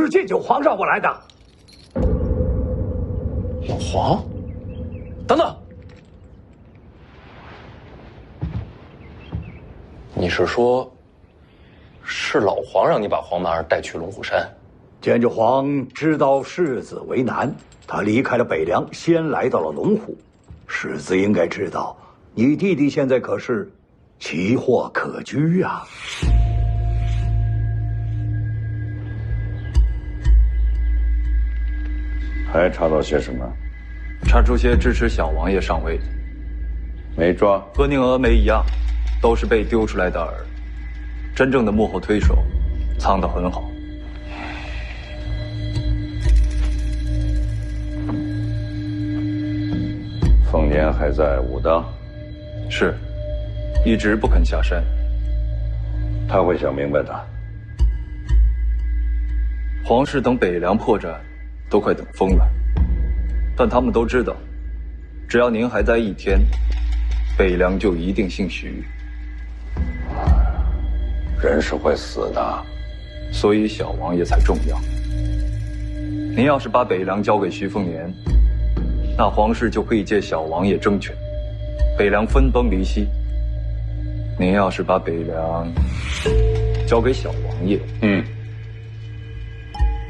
是剑九皇让我来的。老黄，等等，你是说，是老黄让你把黄满儿带去龙虎山？剑九皇知道世子为难，他离开了北凉，先来到了龙虎。世子应该知道，你弟弟现在可是奇货可居啊。还查到些什么？查出些支持小王爷上位的，没抓。和宁峨眉一样，都是被丢出来的饵。真正的幕后推手，藏得很好。凤年还在武当，是，一直不肯下山。他会想明白的。皇室等北凉破绽，都快等疯了。但他们都知道，只要您还在一天，北凉就一定姓徐。人是会死的，所以小王爷才重要。您要是把北凉交给徐凤年，那皇室就可以借小王爷争权，北凉分崩离析。您要是把北凉交给小王爷，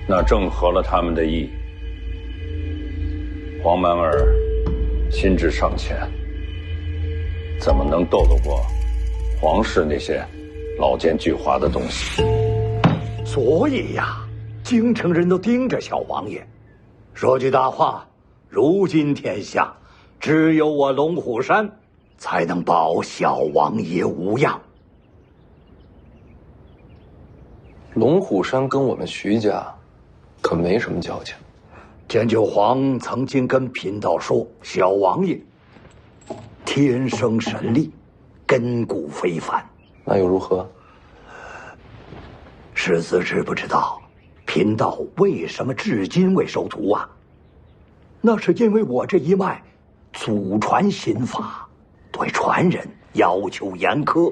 那正合了他们的意。黄满儿心智尚浅，怎么能斗得过皇室那些老奸巨猾的东西？所以呀，京城人都盯着小王爷。说句大话，如今天下，只有我龙虎山才能保小王爷无恙。龙虎山跟我们徐家可没什么交情。剑九皇曾经跟贫道说，小王爷天生神力，根骨非凡。那又如何？世子知不知道，贫道为什么至今未收徒啊？那是因为我这一脉祖传心法，对传人要求严苛，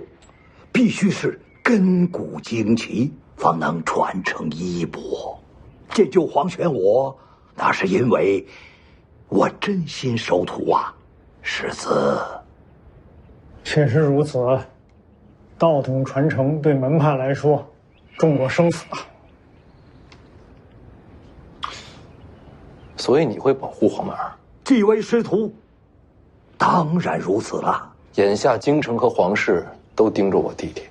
必须是根骨精奇，方能传承衣钵。剑九皇选我，那是因为我真心收徒啊，世子。确实如此，道统传承对门派来说重过生死啊。所以你会保护黄满儿？既为师徒，当然如此了。眼下京城和皇室都盯着我弟弟，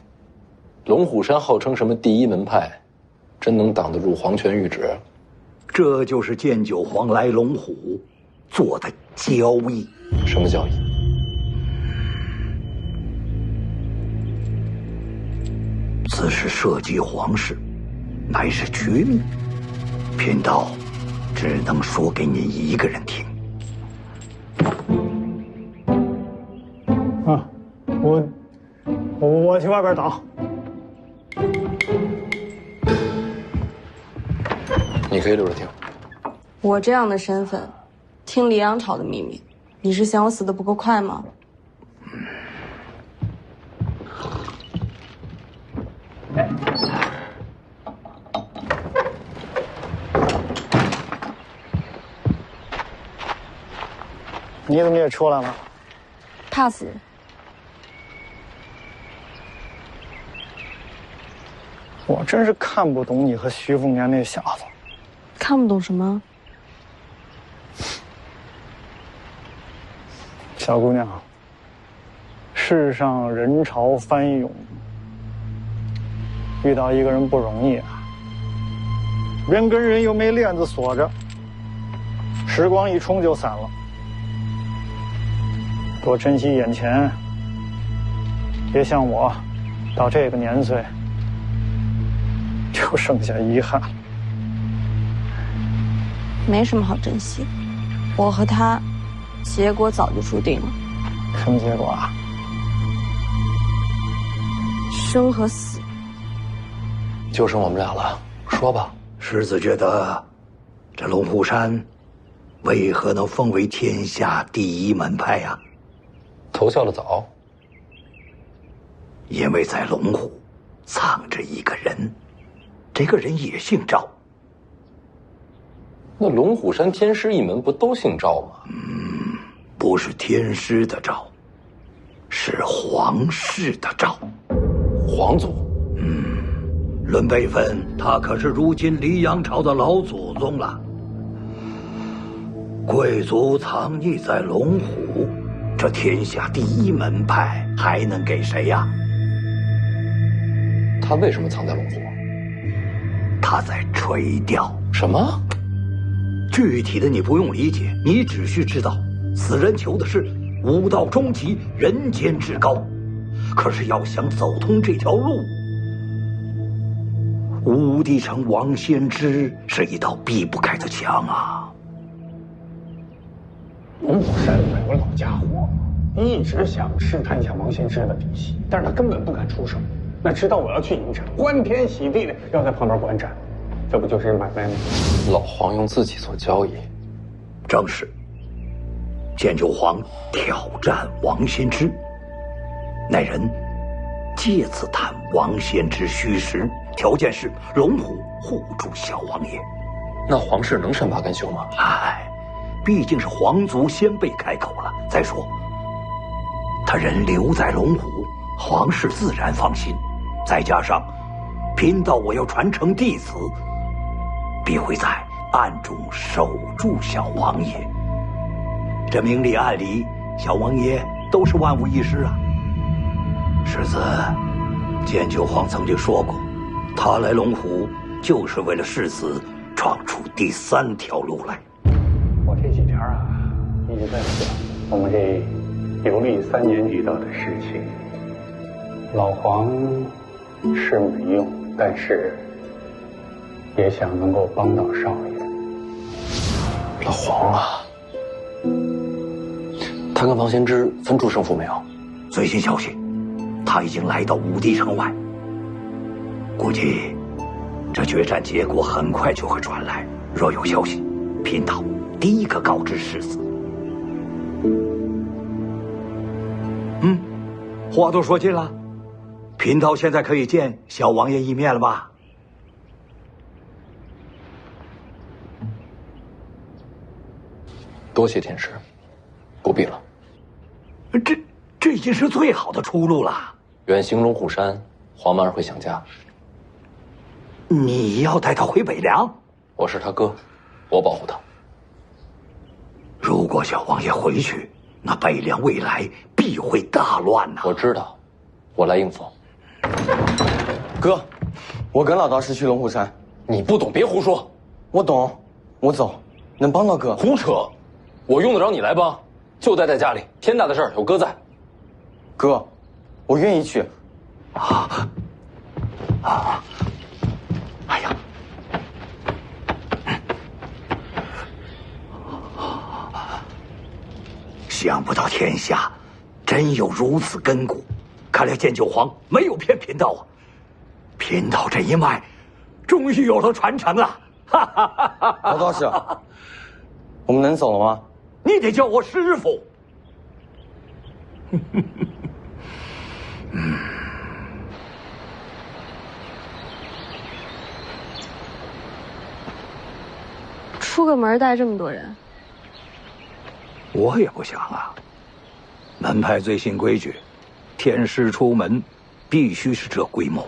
龙虎山号称什么第一门派，真能挡得住皇权谕旨？这就是剑九皇来龙虎做的交易。什么交易？此事涉及皇室，乃是绝密，贫道只能说给您一个人听。啊，我去外边等。你可以留着听。我这样的身份，听黎阳朝的秘密，你是嫌我死得不够快吗？你怎么也出来了？怕死。我真是看不懂你和徐凤年那小子。看不懂什么？小姑娘，世上人潮翻涌，遇到一个人不容易啊。人跟人又没链子锁着，时光一冲就散了。多珍惜眼前，别像我，到这个年岁，就剩下遗憾了。没什么好珍惜，我和他，结果早就注定了。什么结果啊？生和死。就剩我们俩了，说吧。世子觉得，这龙虎山为何能封为天下第一门派呀？投效的早。因为在龙虎藏着一个人，这个人也姓赵，那龙虎山天师一门不都姓赵吗？不是天师的赵，是皇室的赵。皇族。论辈分，他可是如今黎阳朝的老祖宗了。贵族藏匿在龙虎，这天下第一门派还能给谁呀？他为什么藏在龙虎？他在垂钓。什么？具体的你不用理解，你只需知道，此人求的是武道终极，人间至高。可是要想走通这条路，无敌城王仙芝是一道避不开的墙啊！龙虎山有个老家伙，一直想试探一下王仙芝的底细，但是他根本不敢出手。那知道我要去迎战，欢天喜地的要在旁边观战，这不就是买卖吗？老黄用自己做交易。正是。剑九皇挑战王仙芝，那人借此探王仙芝虚实，条件是龙虎护住小王爷。那皇室能善罢甘休吗？毕竟是皇族先辈开口了。再说，他人留在龙虎，皇室自然放心。再加上，贫道我要传承弟子，必会在暗中守住小王爷。这明里暗里，小王爷都是万无一失啊。世子，剑九皇曾经说过，他来龙虎就是为了世子闯出第3条路来。我这几天一直在想我们这游历3年遇到的事情。老黄是没用，但是也想能够帮到少爷。老黄啊，他跟王仙芝分出胜负没有？最新消息，他已经来到武帝城外，估计这决战结果很快就会传来。若有消息，贫道第一个告知世子。话都说尽了，贫道现在可以见小王爷一面了吧？多谢天师，不必了。这已经是最好的出路了。远行龙虎山，黄满儿会想家。你要带他回北凉？我是他哥，我保护他。如果小王爷回去，那北凉未来必会大乱呐！我知道，我来应付。哥，我跟老道士去龙虎山。你不懂别胡说。我懂，我走，能帮到哥。胡扯！我用得着你来帮？就待在家里，天大的事儿有哥在。哥，我愿意去。哎呀！想不到天下真有如此根骨，看来剑九皇没有骗贫道啊！贫道这一脉，终于有了传承了。老道士，我们能走了吗？你得叫我师傅。出个门带这么多人，我也不想啊。门派最新规矩，天师出门，必须是这规模。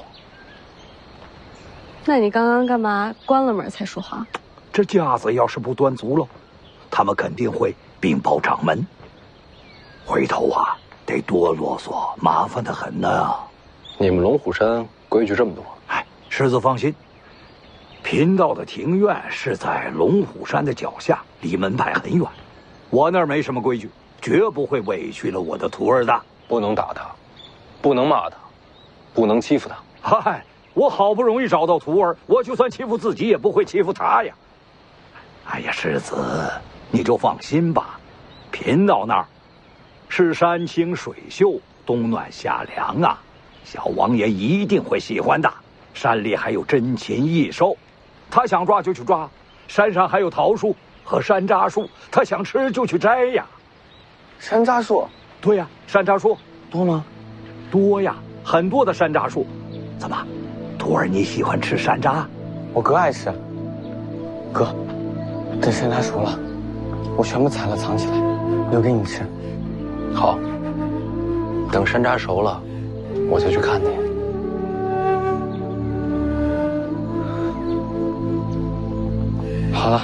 那你刚刚干嘛关了门才说话？这架子要是不端足喽，他们肯定会禀报掌门。回头啊，得多啰嗦，麻烦得很呢。你们龙虎山规矩这么多？师子放心，贫道的庭院是在龙虎山的脚下，离门派很远。我那儿没什么规矩，绝不会委屈了我的徒儿的。不能打他，不能骂他，不能欺负他。我好不容易找到徒儿，我就算欺负自己也不会欺负他呀。哎呀，世子，你就放心吧，贫道那儿是山清水秀，冬暖夏凉啊，小王爷一定会喜欢的。山里还有珍禽异兽，他想抓就去抓；山上还有桃树和山楂树，他想吃就去摘呀。山楂树？对呀，山楂树多吗？多呀，很多的山楂树。怎么，徒儿你喜欢吃山楂？我哥爱吃。哥，等山楂熟了，我全部采了藏起来，留给你吃。好，等山楂熟了，我就去看你。好了，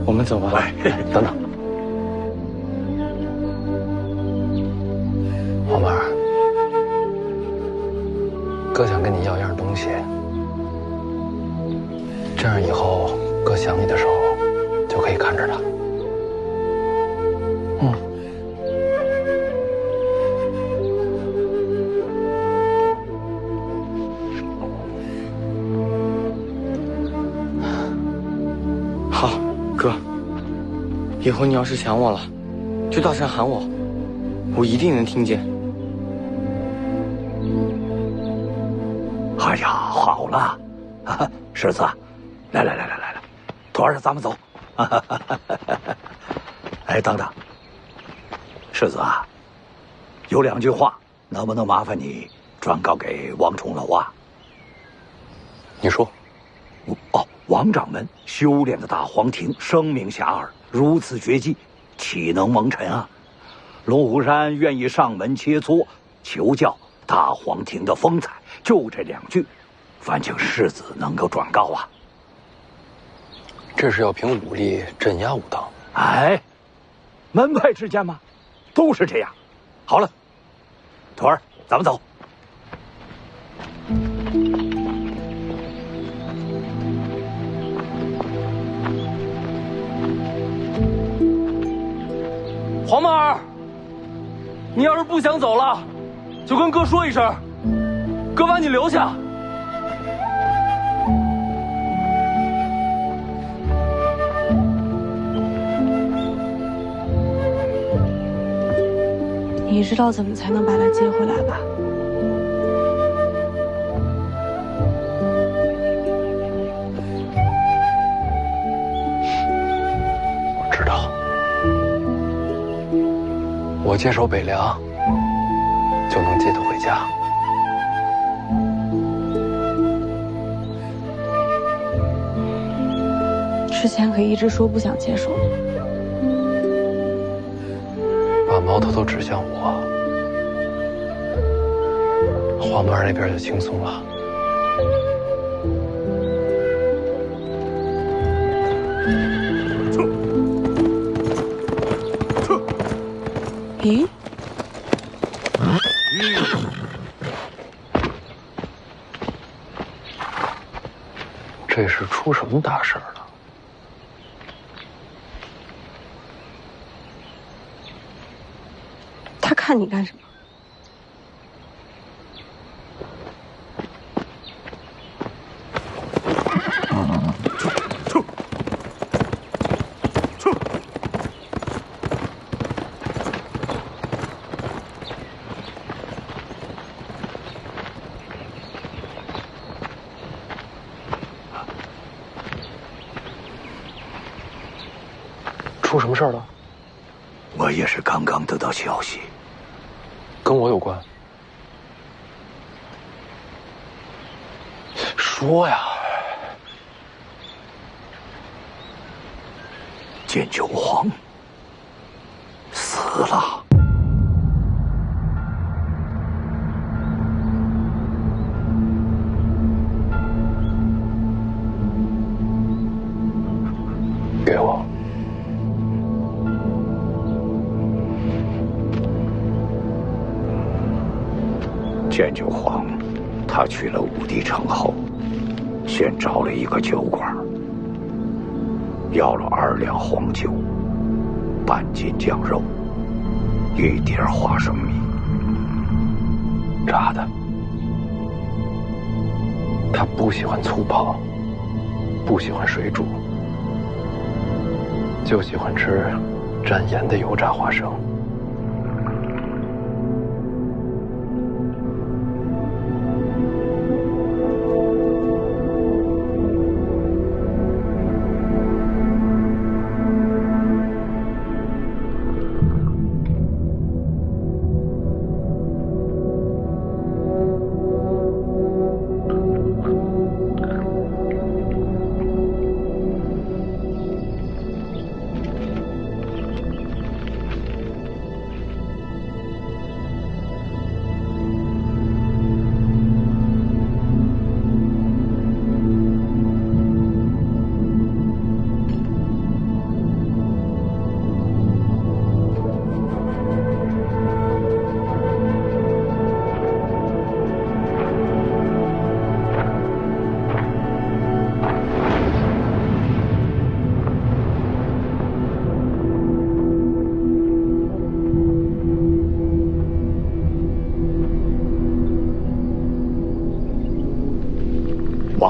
我们走吧。喂，等等，黄妹儿，哥想跟你要样东西，这样以后哥想你的时候就可以看着它。好，哥，以后你要是想我了，就大声喊我，我一定能听见。哎呀，好了，世子，来，徒儿，咱们走。哎，等等，世子啊，有2句话，能不能麻烦你转告给王重楼啊？你说。王掌门修炼的大黄庭声名遐迩，如此绝技，岂能蒙尘啊？龙虎山愿意上门切磋，求教大黄庭的风采，就这2句，烦请世子能够转告啊。这是要凭武力镇压武当。哎，门派之间嘛，都是这样。好了，徒儿，咱们走。黄妹儿，你要是不想走了，就跟哥说一声，哥把你留下。你知道怎么才能把他接回来吧？我知道。我接手北凉，就能接他回家。之前可一直说不想接手，把矛头都指向我，黄妹儿那边就轻松了。咦？这是出什么大事儿了？他看你干什么？出什么事儿了？我也是刚刚得到消息，跟我有关。说呀！剑九皇死了。给我。剑九皇，他去了武帝城后，先找了一个酒馆，要了2两黄酒，半斤酱肉，1碟花生米，炸的。他不喜欢粗泡，不喜欢水煮，就喜欢吃蘸盐的油炸花生。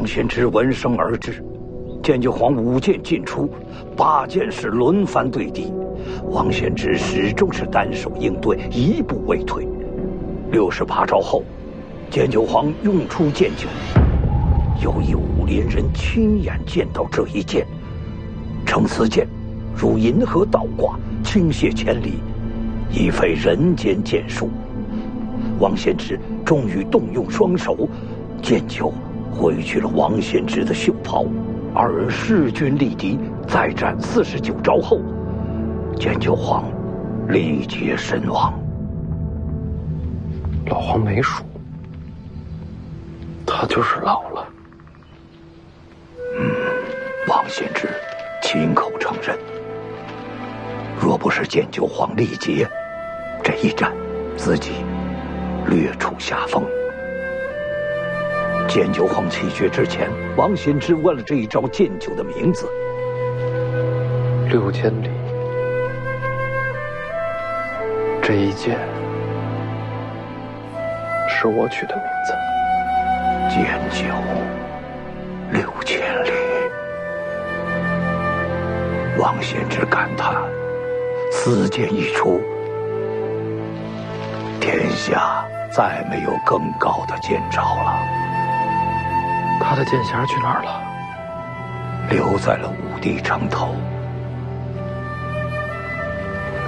献之闻声而至，剑九皇舞剑进出，8剑士轮番对敌，王献之始终是单手应对，一步未退。68招后，剑九皇用出剑九，有一武林人亲眼见到这一剑，称此剑如银河倒挂，倾泻千里，已非人间剑术。王献之终于动用双手，剑九挥去了王献之的袖袍，二人势均力敌，再战49招后，剑九皇力竭身亡。老黄没输，他就是老了。王献之亲口承认，若不是剑九皇力竭，这一战自己略处下风。剑九皇气绝之前，王献之问了这一招剑九的名字。6000里，这一剑是我取的名字。剑九6000里。王献之感叹：此剑一出，天下再没有更高的剑招了。他的剑匣去哪儿了？留在了武帝城头。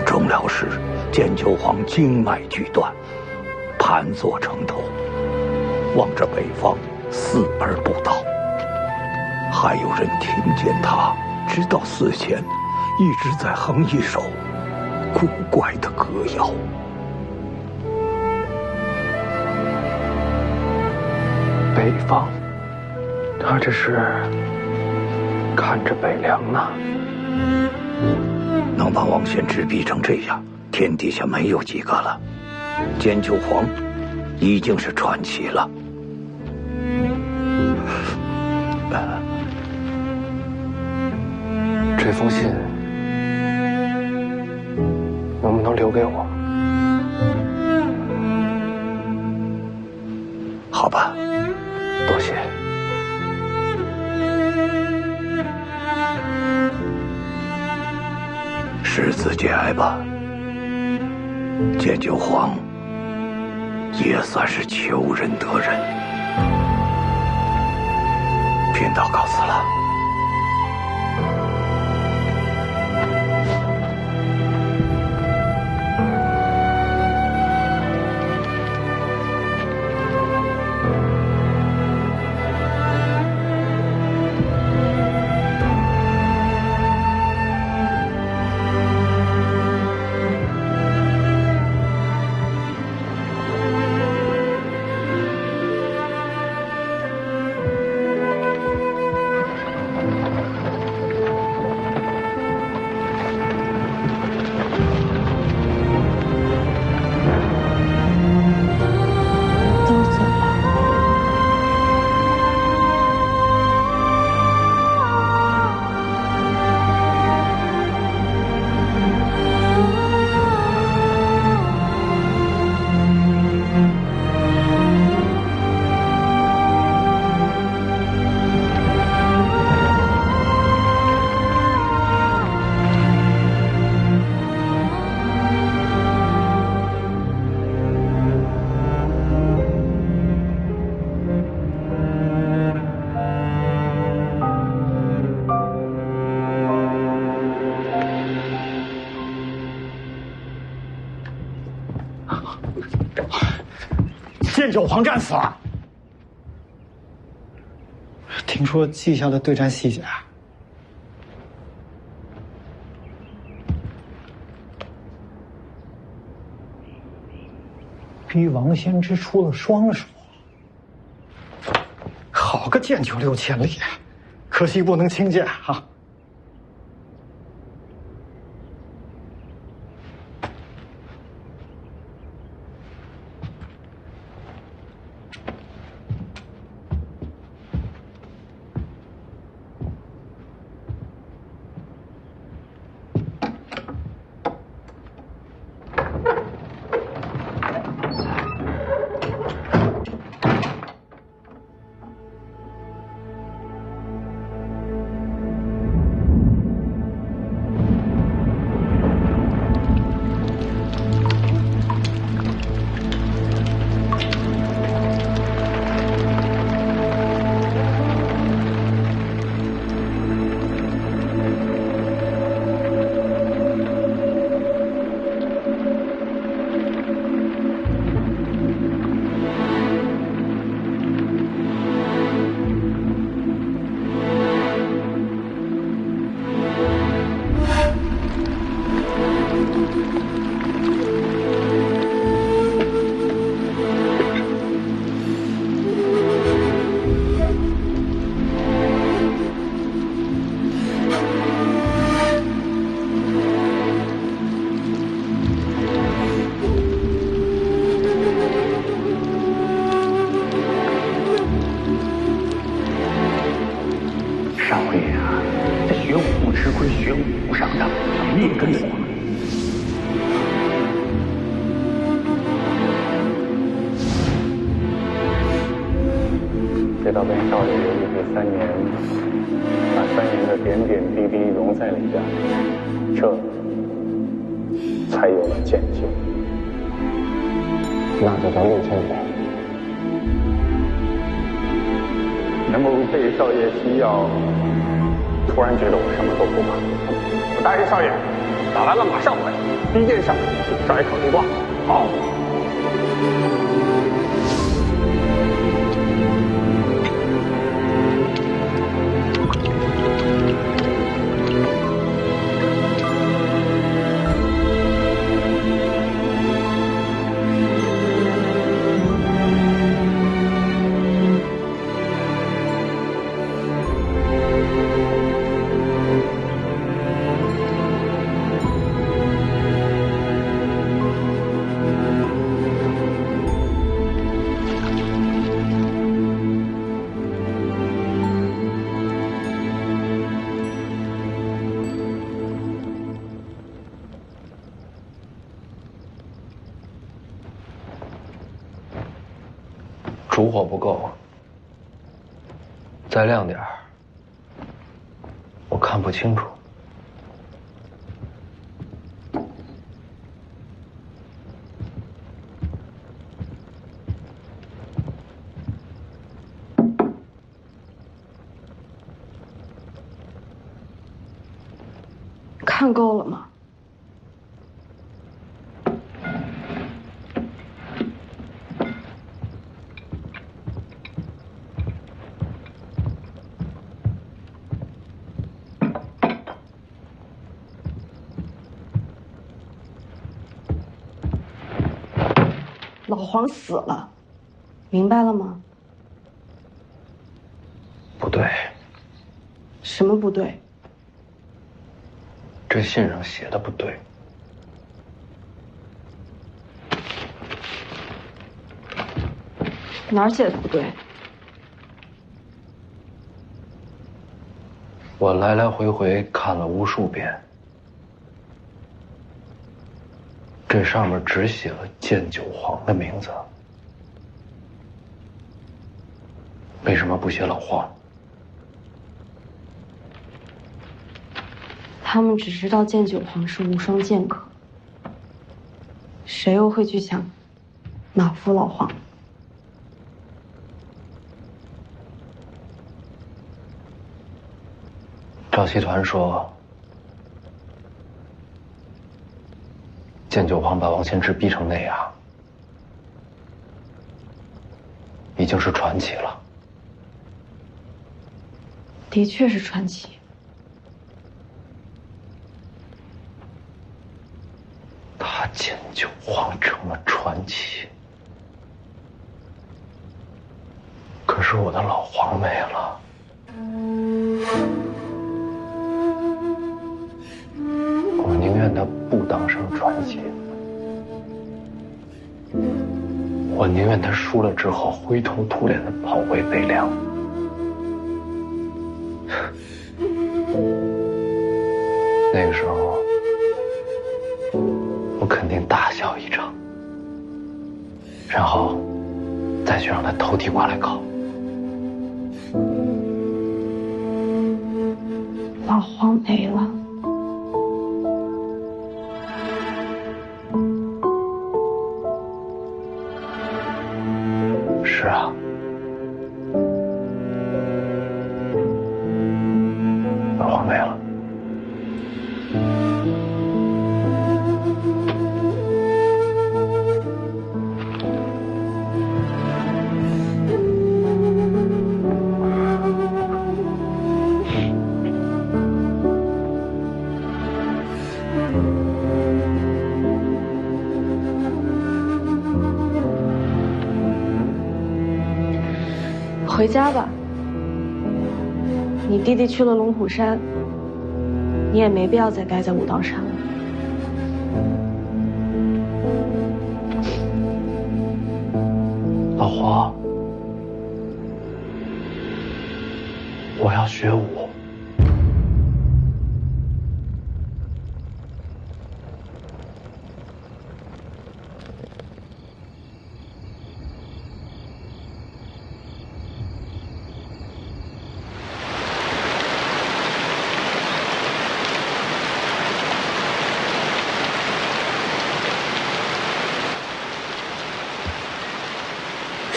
终了时，剑九皇经脉俱断，盘坐城头，望着北方，死而不倒。还有人听见他直到死前一直在哼一首古怪的歌谣。北方，他这是看着北凉呢。能把王献之逼成这样，天底下没有几个了。剑九皇已经是传奇了。这封信能不能留给我？好吧，多谢。世子节哀吧，剑九皇也算是求人得人。贫道告辞了。剑九皇战死了。听说记下了对战细节。逼王献之出了双手。好个剑九6000里，可惜不能轻剑啊！少爷啊，这学武不吃亏，学武不上当，你也跟我。给到跟少爷游历这3年，把3年的点点滴滴融在里边，这才有了渐就。那就叫6000岁。能够被少爷需要，突然觉得我什么都不怕。我答应少爷，打完了马上回。第一件事，少爷烤地瓜。好。烛火不够，再亮点儿，我看不清楚。看够了吗？老黄死了，明白了吗？不对，什么不对？这信上写的不对。哪儿写的不对？我来来回回看了无数遍，这上面只写了剑九黄的名字，为什么不写老黄？他们只知道剑九黄是无双剑客，谁又会去想马夫老黄？赵熙团说，剑九黄把王仙芝逼成那样，已经是传奇了。的确是传奇。他剑九黄成了传奇，可是我的老黄没了。我宁愿他不当上传奇，我宁愿他输了之后灰头土脸的跑回北凉。那个时候，我肯定大笑一场，然后再去让他偷地瓜来烤。老黄没了。是啊，老黄没了。回家吧，你弟弟去了龙虎山，你也没必要再待在武当山了。老黄，我要学武。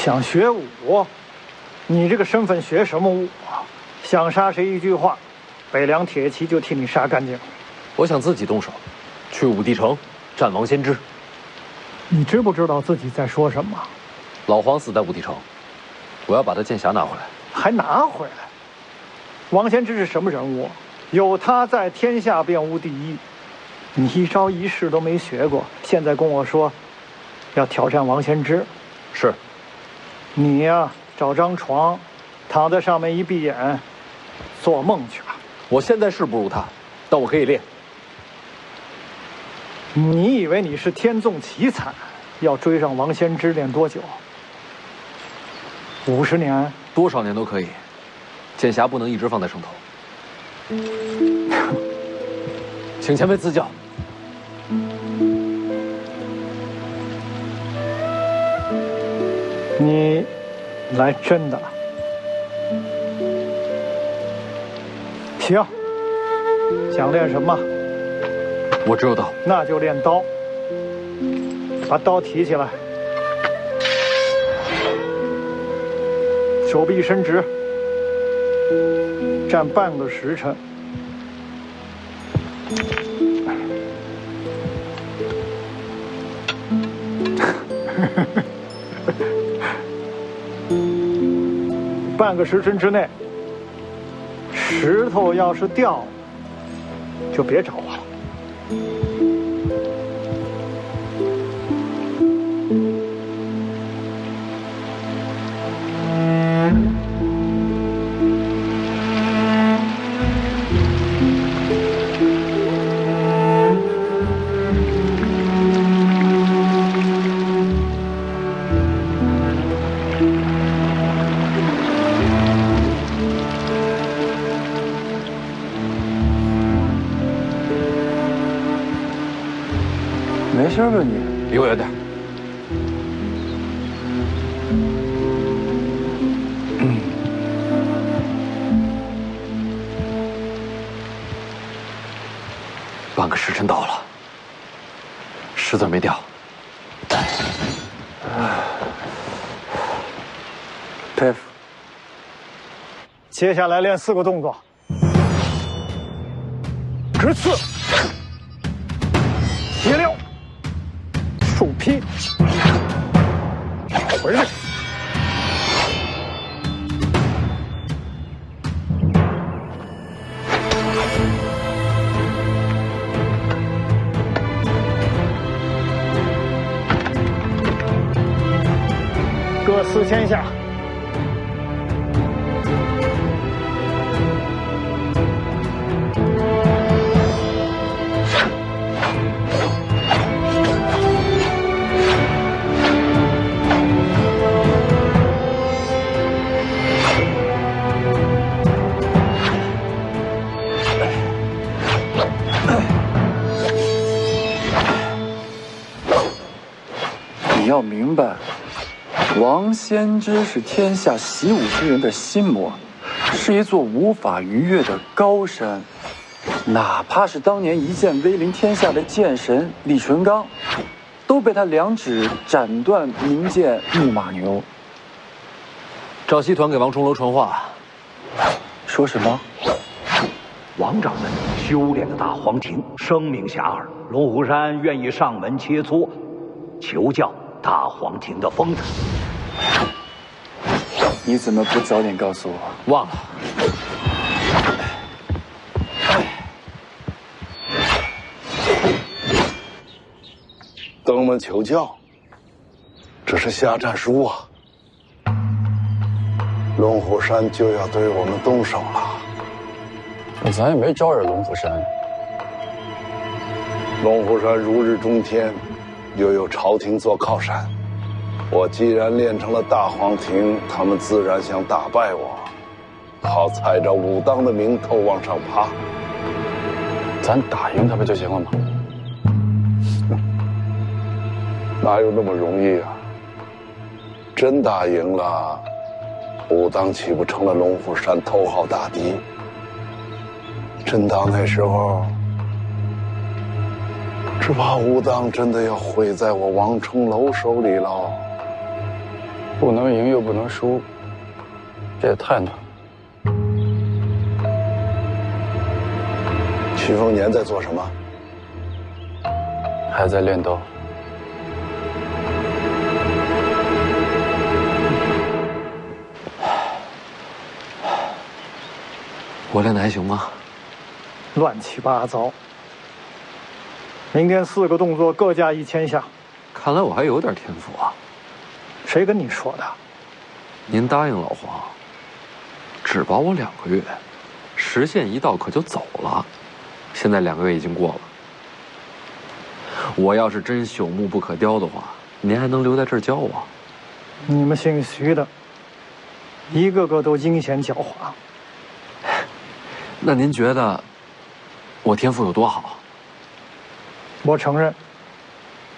想学武？你这个身份学什么武啊？想杀谁一句话，北凉铁骑就替你杀干净。我想自己动手，去武帝城战王先知。你知不知道自己在说什么？老黄死在武帝城，我要把他剑匣拿回来。还拿回来？王先知是什么人物？有他在，天下便无敌意。你一招一式都没学过，现在跟我说要挑战王先知。是。你呀，找张床，躺在上面一闭眼，做梦去吧。我现在是不如他，但我可以练。你以为你是天纵奇才，要追上王先知练多久？50年？多少年都可以，剑匣不能一直放在上头。请前辈赐教。你来真的？行，想练什么？我只有刀。那就练刀。把刀提起来，手臂伸直，站半个时辰。半个时辰之内，石头要是掉了，就别找我了。没事吧你？离我远点。半个时辰到了，石子没掉。佩服。接下来练4个动作：直刺、斜撩、竖劈、回来。各4000下。你要明白，王先知是天下习武之人的心魔，是一座无法逾越的高山。哪怕是当年一剑威临天下的剑神李淳罡，都被他2指斩断名剑木马牛。赵西团给王重楼传话，说什么？王掌门修炼的大黄庭声名遐迩，龙虎山愿意上门切磋，求教大黄庭的风采。你怎么不早点告诉我？忘了。登门求教，这是下战书啊！龙虎山就要对我们动手了。咱也没招惹龙虎山。龙虎山如日中天，又有朝廷做靠山。我既然练成了大黄庭，他们自然想打败我，好踩着武当的名头往上爬。咱打赢他不就行了吗？哪有那么容易啊！真打赢了，武当岂不成了龙虎山头号大敌？真到那时候，只怕武当真的要毁在我王重楼手里喽。不能赢又不能输，这也太难了。徐丰年在做什么？还在练刀。我练的还行吗？乱七八糟。明天4个动作各加1000下。看来我还有点天赋啊。谁跟你说的？您答应老黄，只保我2个月，时限一到可就走了。现在2个月已经过了。我要是真朽木不可雕的话，您还能留在这儿教我？你们姓徐的，一个个都阴险狡猾。那您觉得我天赋有多好？我承认，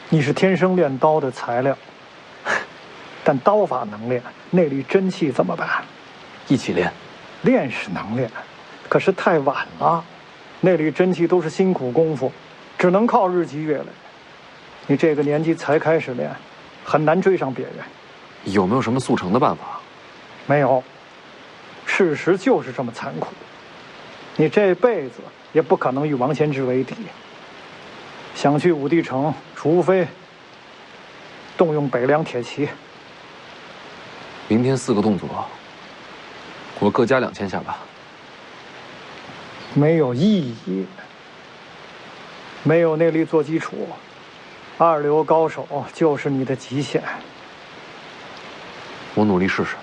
你是天生练刀的材料，但刀法能练，内力真气怎么办？一起练。练是能练，可是太晚了。内力真气都是辛苦功夫，只能靠日积月累。你这个年纪才开始练，很难追上别人。有没有什么速成的办法？没有，事实就是这么残酷。你这辈子也不可能与王仙芝为敌。想去武帝城，除非动用北凉铁骑。明天4个动作，我各加2000下吧。没有意义，没有内力做基础，2流高手就是你的极限。我努力试试。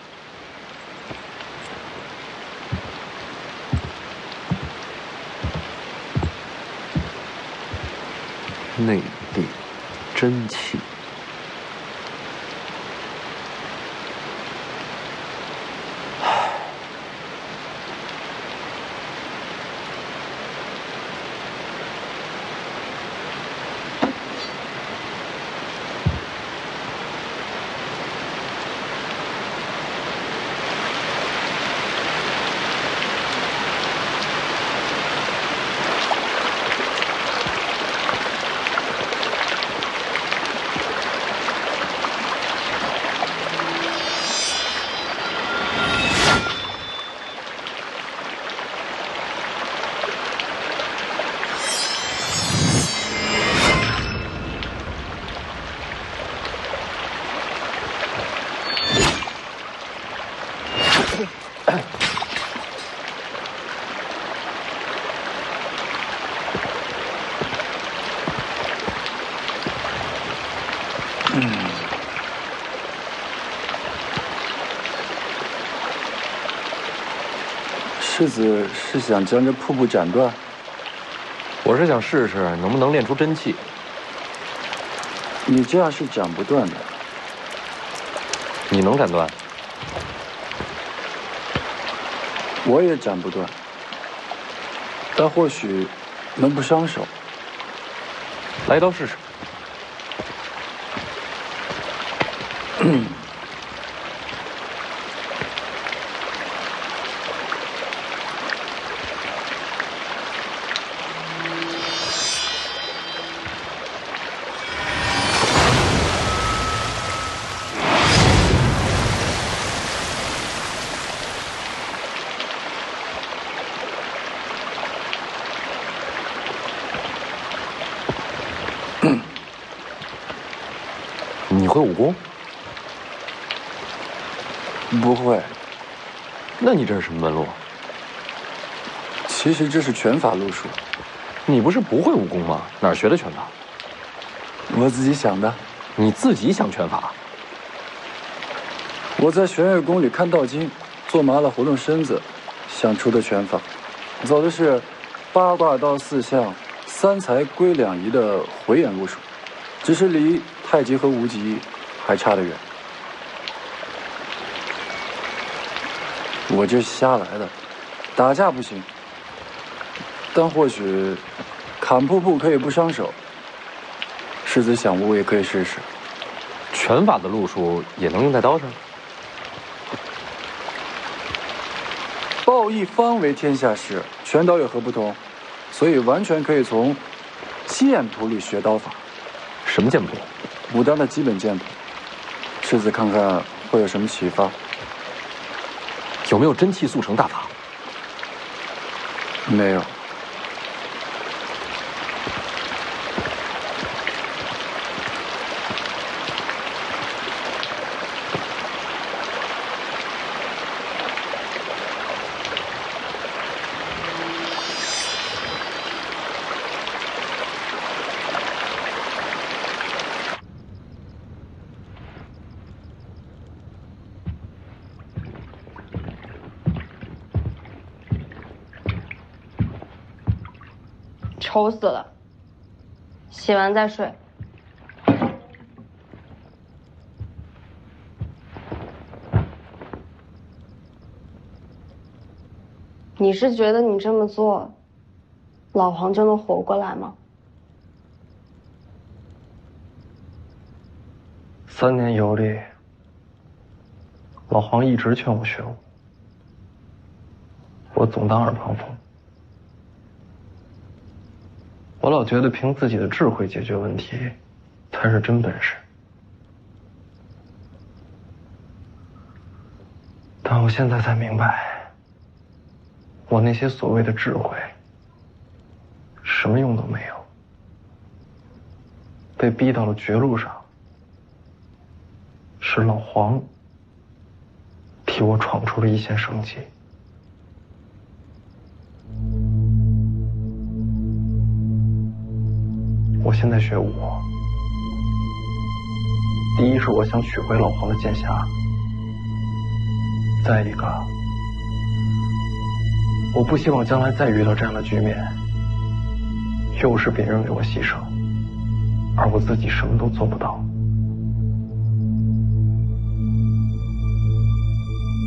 内力，真气。世子是想将这瀑布斩断？我是想试试能不能练出真气。你这样是斩不断的。你能斩断？我也斩不断，但或许能不伤手。来一刀试试。你会武功？不会。那你这是什么门路？其实这是拳法路数。你不是不会武功吗？哪儿学的拳法？我自己想的。你自己想拳法？我在玄月宫里看道经，做麻了活动身子，想出的拳法，走的是8卦道4象3才归2仪的回眼路数，只是离太极和无极还差得远。我这是瞎来的，打架不行，但或许砍瀑布可以不伤手。世子想我也可以试试。拳法的路数也能用在刀上？抱一方为天下事，拳刀有何不同？所以完全可以从剑谱里学刀法。什么剑谱？武当的基本剑谱。世子看看会有什么启发？有没有真气速成大法？没有。丑死了，洗完再睡。你是觉得你这么做，老黄就能活过来吗？3年游历，老黄一直劝我学武，我总当耳旁风。我老觉得凭自己的智慧解决问题，才是真本事。但我现在才明白，我那些所谓的智慧，什么用都没有。被逼到了绝路上，是老黄替我闯出了一线生机。我现在学武，第一是我想取回老黄的剑匣，再一个，我不希望将来再遇到这样的局面，又是别人为我牺牲，而我自己什么都做不到。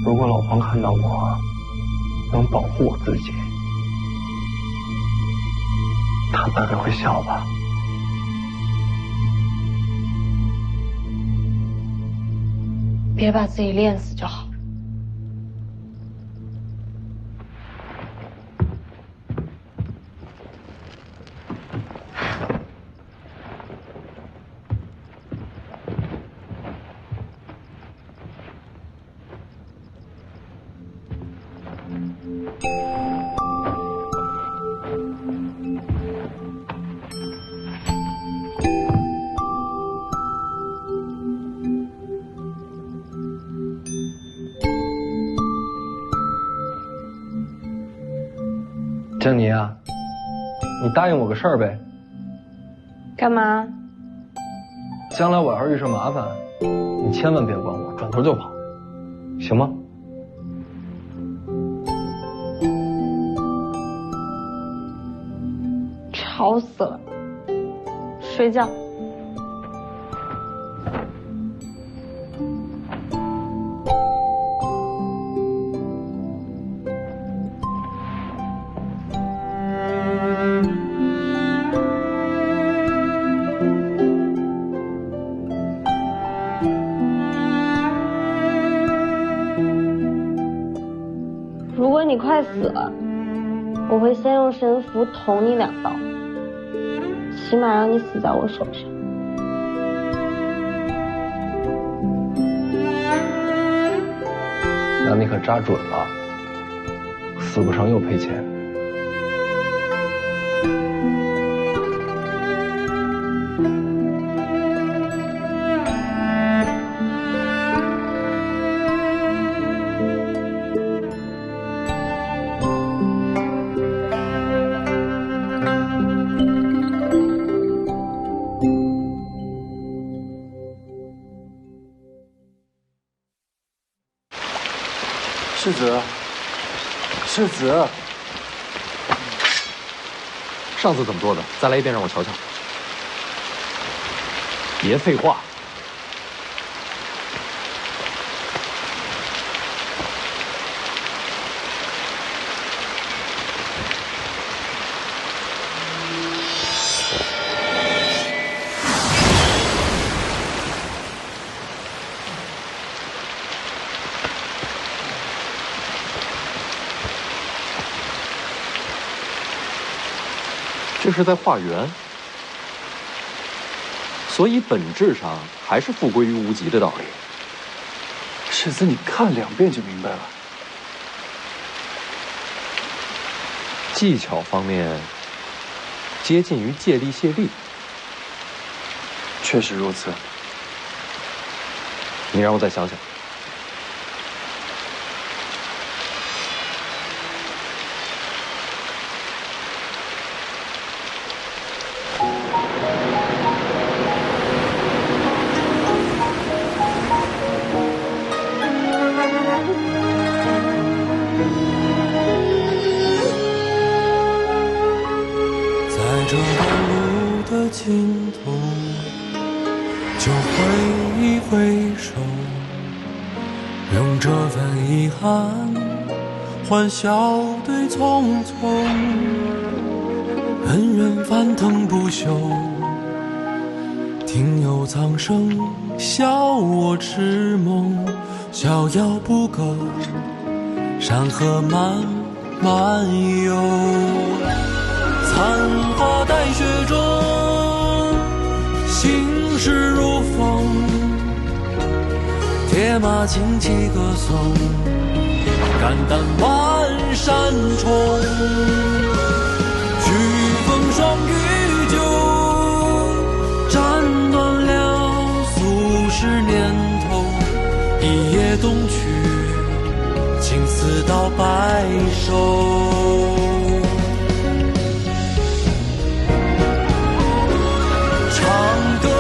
如果老黄看到我能保护我自己，他大概会笑吧。别把自己练死就好。江妮啊，你答应我个事儿呗。干嘛？将来我要是遇上麻烦，你千万别管我，转头就跑，行吗？吵死了，睡觉。如果你快死了，我会先用神符捅你2刀，起码让你死在我手上。那你可扎准了，死不成又赔钱。世子，世子，上次怎么做的？再来一遍让我瞧瞧。别废话。这是在化缘，所以本质上还是复归于无极的道理。世子，你看2遍就明白了。技巧方面接近于借力卸力。确实如此。你让我再想想。在这段路的尽头，就挥一挥手，用这份遗憾欢笑对匆匆，恩怨翻腾不休，听有苍生笑我痴梦，逍遥不够，山河漫漫游，残花待雪中，心事如风，铁马轻骑歌颂，肝胆万山重，举风霜雨酒，斩断了俗世年头，一夜东去，青丝到白首。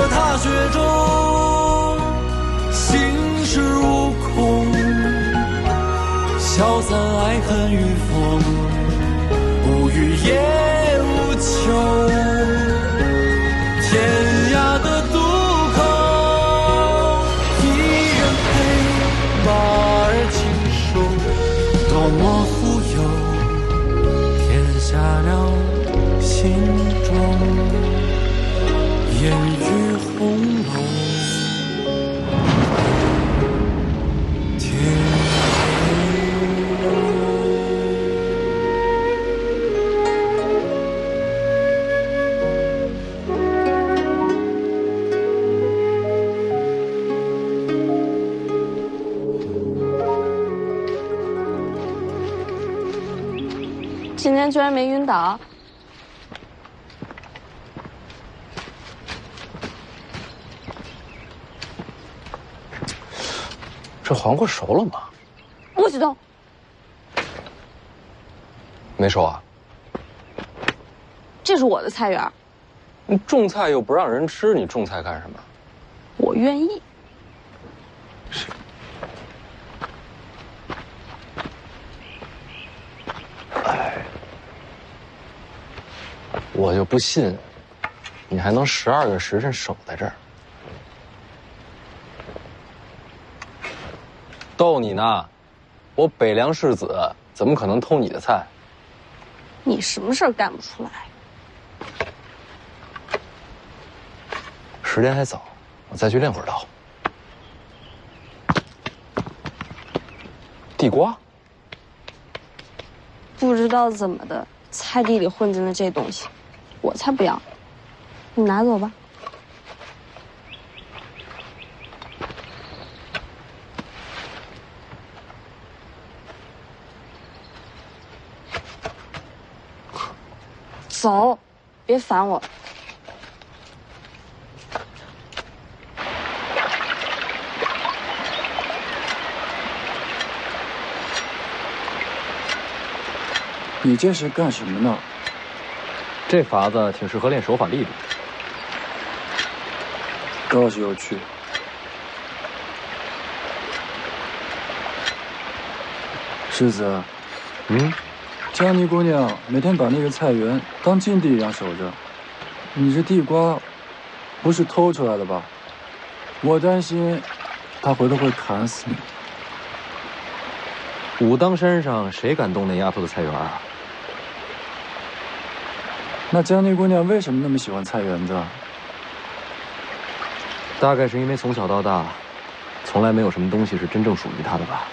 踏雪中，心事无空，消散爱恨与风，无欲也无求。天涯的渡口，一人陪马儿轻手，多么富有，填下了心中。烟雨红楼，天今天居然没晕倒。这黄瓜熟了吗？不许动！没熟啊？这是我的菜园。你种菜又不让人吃，你种菜干什么？我愿意。哎，我就不信，你还能12个时辰守在这儿。逗你呢，我北凉世子怎么可能偷你的菜？你什么事儿干不出来？时间还早，我再去练会儿刀。地瓜？不知道怎么的，菜地里混进了这东西，我才不要！你拿走吧。走，别烦我。你这是干什么呢？这法子挺适合练手法力的。倒是有趣。世子，江妮姑娘每天把那个菜园当禁地一样守着，你这地瓜不是偷出来的吧？我担心她回头会砍死你。武当山上谁敢动那丫头的菜园啊？那江妮姑娘为什么那么喜欢菜园子？大概是因为从小到大，从来没有什么东西是真正属于她的吧。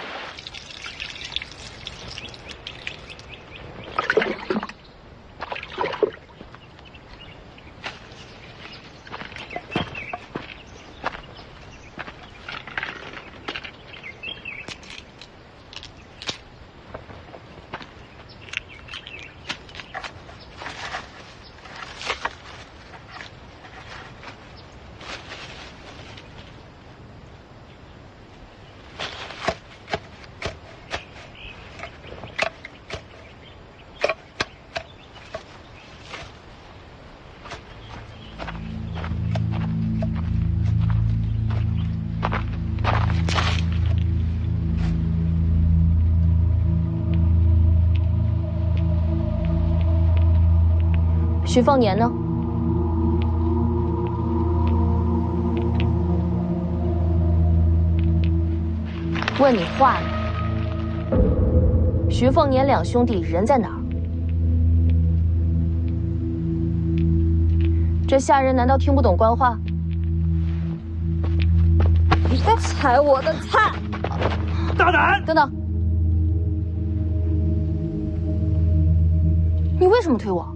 徐凤年呢？问你话呢？徐凤年两兄弟人在哪儿？这下人难道听不懂官话？你在踩我的菜！大胆！等等，你为什么推我？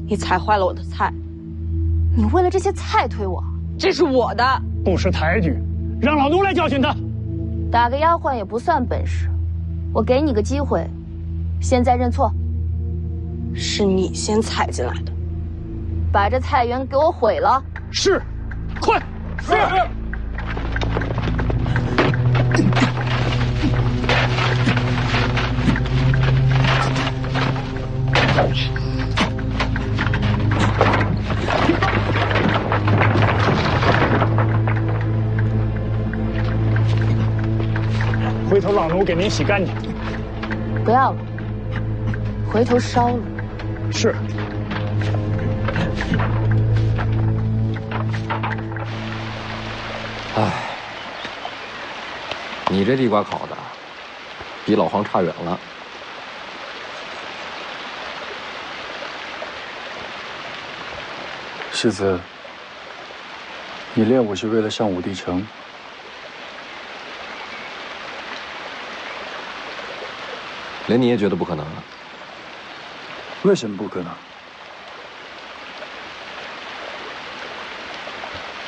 你踩坏了我的菜，你为了这些菜推我？这是我的，不识抬举，让老奴来教训他。打个丫鬟也不算本事，我给你个机会，现在认错。是你先踩进来的，把这菜园给我毁了。是，快！是。回头老奴给您洗干净。不要了，回头烧了。是。唉，你这地瓜烤的，比老黄差远了。世子，你练武是为了上武帝城？连你也觉得不可能啊？为什么不可能？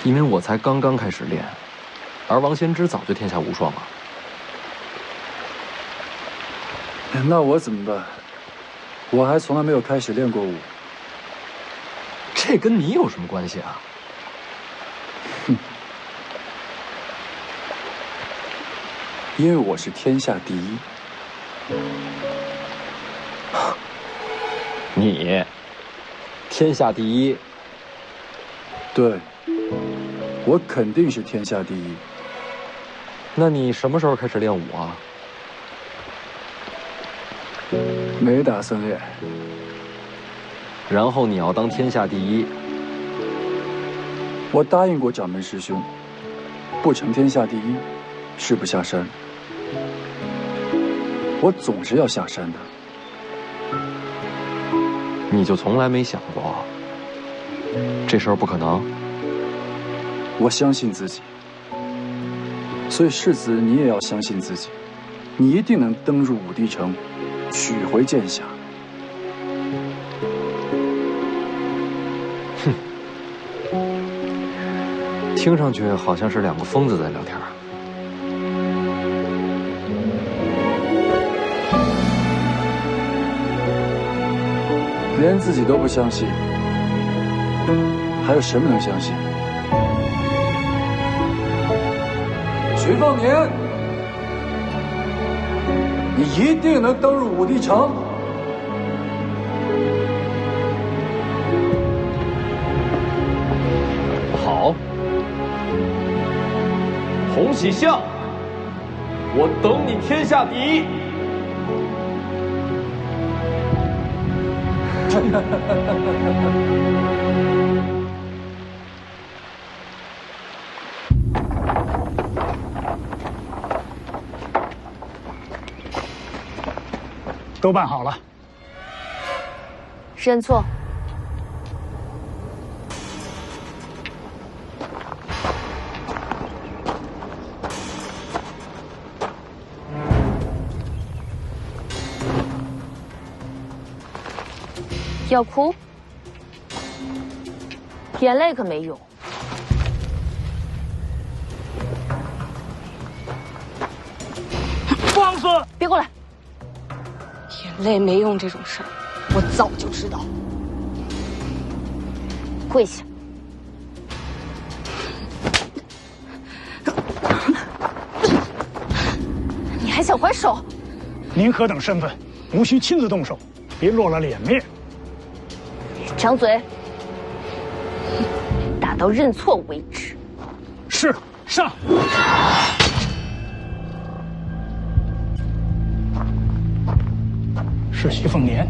因为我才刚刚开始练，而王仙芝早就天下无双了。那我怎么办？我还从来没有开始练过武。这跟你有什么关系啊？哼，因为我是天下第一。你，天下第一？对，我肯定是天下第一。那你什么时候开始练武啊？没打算练。然后你要当天下第一。我答应过掌门师兄，不成天下第一，誓不下山。我总是要下山的。你就从来没想过，这事儿不可能？我相信自己，所以世子你也要相信自己，你一定能登入武帝城，取回剑匣。哼，听上去好像是两个疯子在聊天。连自己都不相信，还有什么能相信？徐凤年，你一定能登入武帝城。好，洪喜相，我等你天下第一。都办好了。认错。要哭？眼泪可没用。放肆！别过来！眼泪没用这种事儿，我早就知道。跪下！你还想还手？您何等身份，无需亲自动手，别落了脸面。张嘴，打到认错为止。是，上。是徐凤年。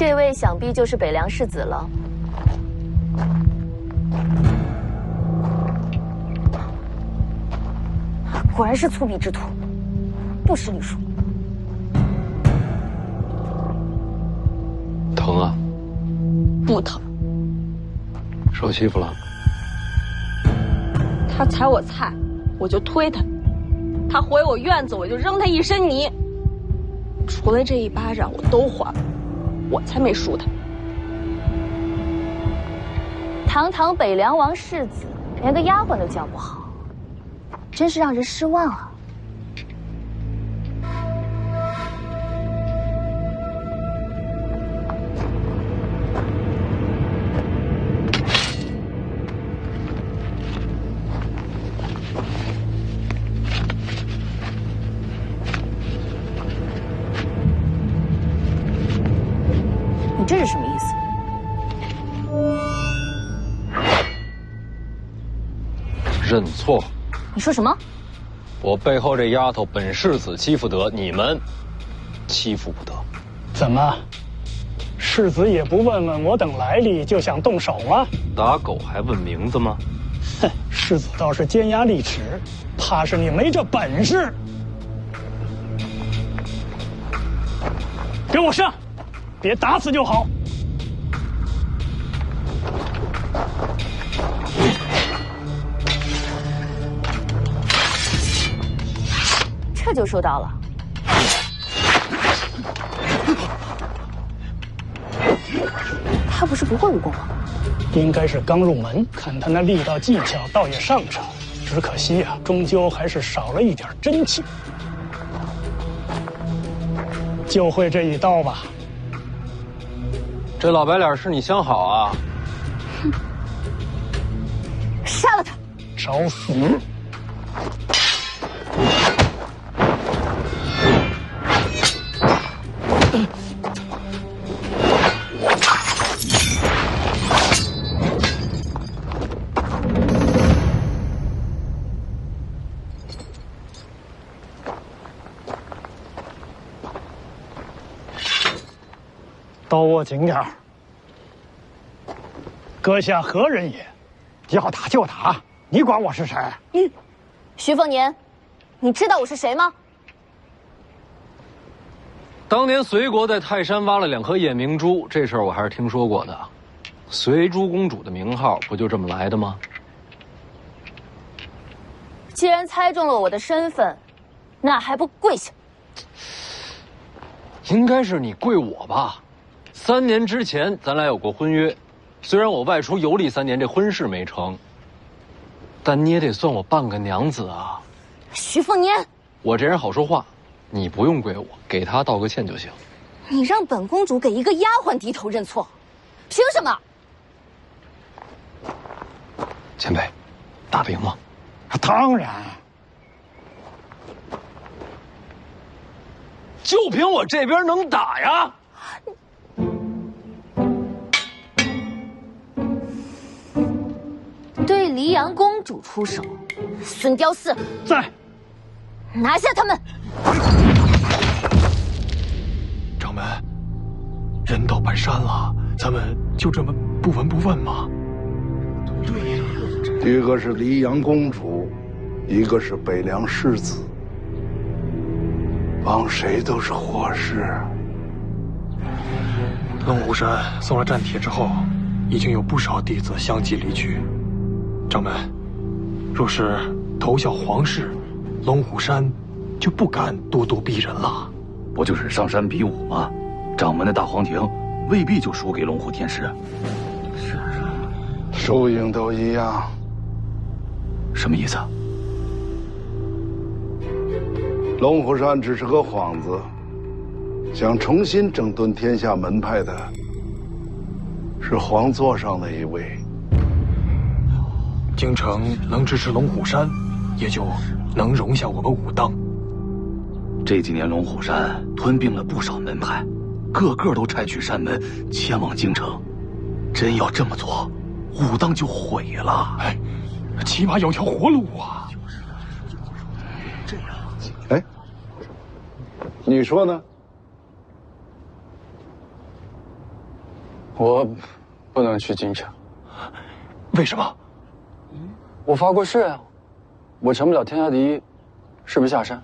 这位想必就是北凉世子了。果然是粗鄙之徒，不识礼数。疼啊？不疼。受欺负了？他踩我菜，我就推他；他回我院子，我就扔他一身泥。除了这一巴掌，我都还了，我才没输他。堂堂北凉王世子，连个丫鬟都教不好，真是让人失望啊！你这是什么意思？认错。你说什么？我背后这丫头本世子欺负得，你们欺负不得。怎么，世子也不问问我等来历就想动手吗？打狗还问名字吗？哼，世子倒是尖牙利齿，怕是你没这本事。给我上，别打死就好。这就收到了。他不是不会武功吗？应该是刚入门，看他那力道技巧，倒也上乘。只可惜呀，终究还是少了一点真气。就会这一刀吧？这老白脸是你相好啊？哼！杀了他！找死！刀握紧点儿。阁下何人也？要打就打，你管我是谁？你，徐凤年，你知道我是谁吗？当年隋国在泰山挖了2颗夜明珠，这事儿我还是听说过的。随珠公主的名号不就这么来的吗？既然猜中了我的身份，那还不跪下？应该是你跪我吧。3年之前咱俩有过婚约，虽然我外出游历3年，这婚事没成，但你也得算我半个娘子啊。徐凤年，我这人好说话，你不用跪我，给他道个歉就行。你让本公主给一个丫鬟低头认错，凭什么？前辈，打得赢吗？当然。就凭我这边能打呀！对黎阳公主出手，孙雕四在，拿下他们！掌门，人到半山了，咱们就这么不闻不问吗？对呀，一个是黎阳公主，一个是北凉世子，帮谁都是祸事。龙虎山送了战帖之后，已经有不少弟子相继离去。掌门，若是投效皇室，龙虎山就不敢咄咄逼人了。不就是上山比武吗？掌门的大黄庭未必就输给龙虎天师。是，输赢都一样。什么意思？龙虎山只是个幌子，想重新整顿天下门派的是皇座上的一位。京城能支持龙虎山，也就能容下我们武当。这几年龙虎山吞并了不少门派，个个都拆去山门，迁往京城。真要这么做，武当就毁了。哎，起码有条活路啊！这样，哎，你说呢？我不能去京城。为什么？我发过誓啊，我成不了天下第一，誓不下山。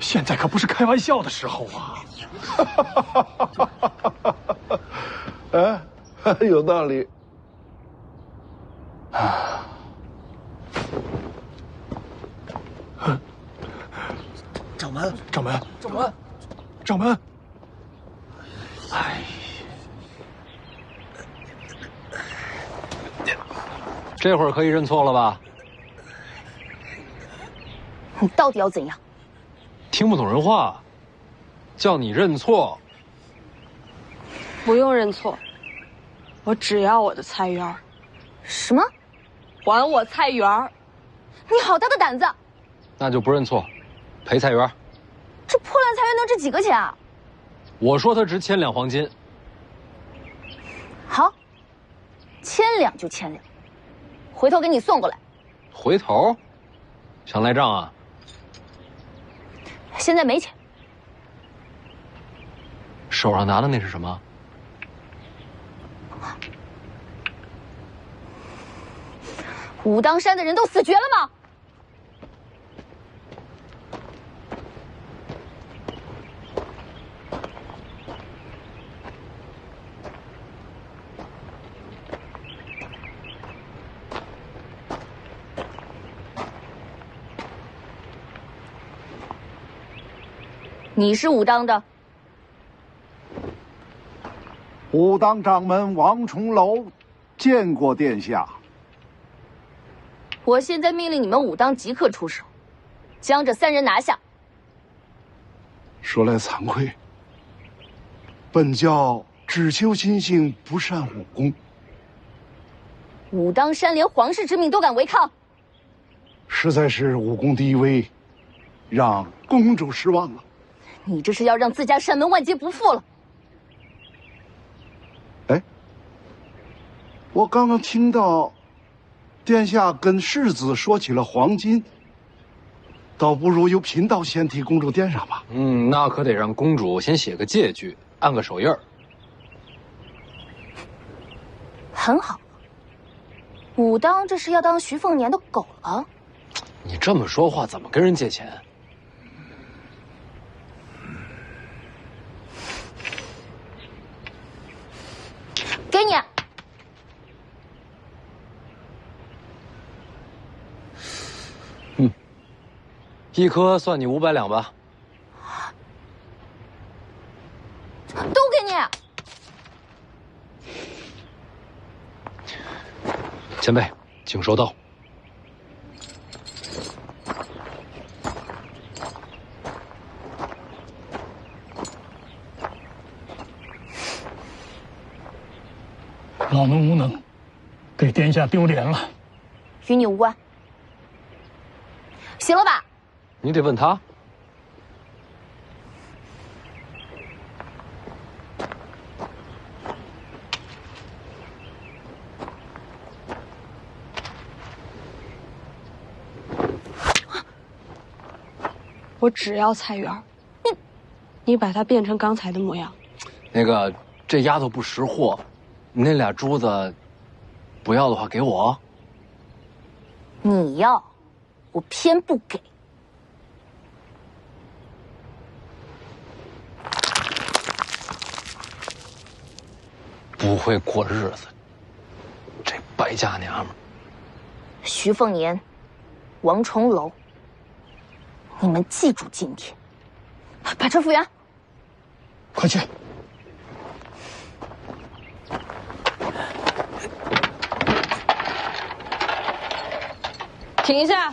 现在可不是开玩笑的时候啊！哎，有道理。掌门，掌门，掌门，掌门！哎，这会儿可以认错了吧？你到底要怎样？听不懂人话，叫你认错。不用认错，我只要我的菜园。什么？还我菜园！你好大的胆子！那就不认错，赔菜园。这破烂菜园能值几个钱啊？我说它值1000两黄金。好，1000两就1000两，回头给你送过来。回头？想赖账啊？现在没钱。手上拿的那是什么？武当山的人都死绝了吗？你是武当的？武当掌门王重楼见过殿下。我现在命令你们武当即刻出手，将这3人拿下。说来惭愧，本教只求心性，不善武功。武当山连皇室之命都敢违抗，实在是武功低微，让公主失望了。你这是要让自家山门万劫不复了。哎，我刚刚听到殿下跟世子说起了黄金，倒不如由贫道先替公主垫上吧。那可得让公主先写个借据，按个手印儿。很好，武当这是要当徐凤年的狗了。你这么说话，怎么跟人借钱？给你。一颗算你500两吧。都给你。前辈，请收刀。老奴无能，给殿下丢脸了。与你无关。行了吧？你得问他。我只要菜园，你把它变成刚才的模样。那个，这丫头不识货，你那俩珠子，不要的话给我。你要，我偏不给。不会过日子，这败家娘们。徐凤年，王重楼，你们记住今天，把车复原。快去。停一下。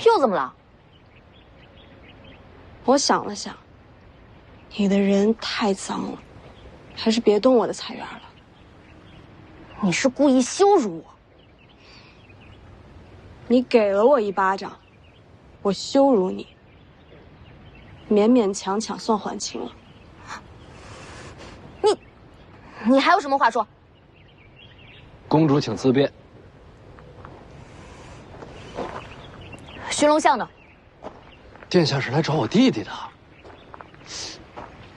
又怎么了？我想了想，你的人太脏了，还是别动我的菜园了。你是故意羞辱我？你给了我一巴掌，我羞辱你，勉勉强强算还清了。你还有什么话说？公主请自便。寻龙巷呢？殿下是来找我弟弟的，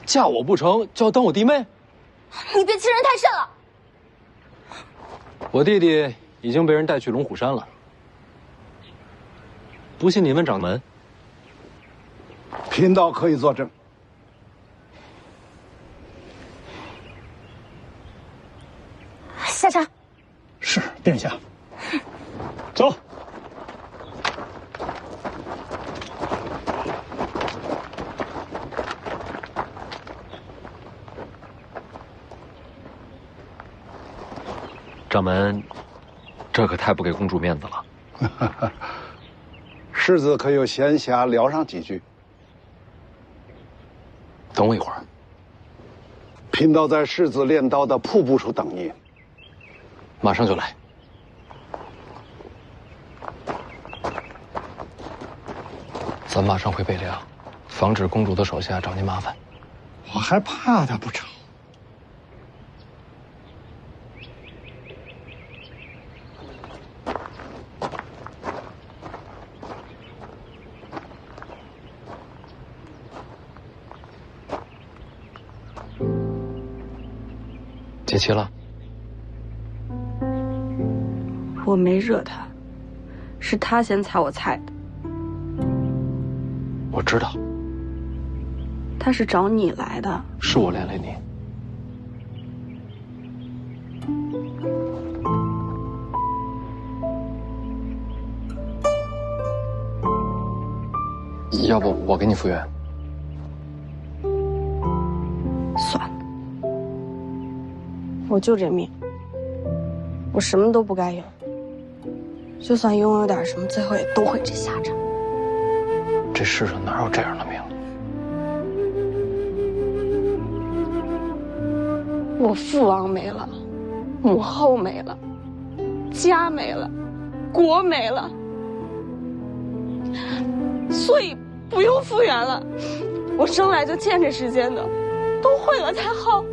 嫁我不成就要当我弟妹？你别欺人太甚了。我弟弟已经被人带去龙虎山了，不信你问掌门。贫道可以作证。下茶。是，殿下。走。掌门，这可太不给公主面子了。世子可有闲暇聊上几句？等我一会儿。贫道在世子练刀的瀑布处等你。马上就来。咱马上回北凉，防止公主的手下找您麻烦。我还怕他不成？结齐了。我没惹他，是他先踩我菜的。我知道，他是找你来的。是我连累你。要不我给你复原？算了，我就这命，我什么都不该有。就算拥有点什么，最后也都会这下场。这世上哪有这样的命？我父王没了，母后没了，家没了，国没了，所以不用复原了。我生来就欠这世间的，都会了才好。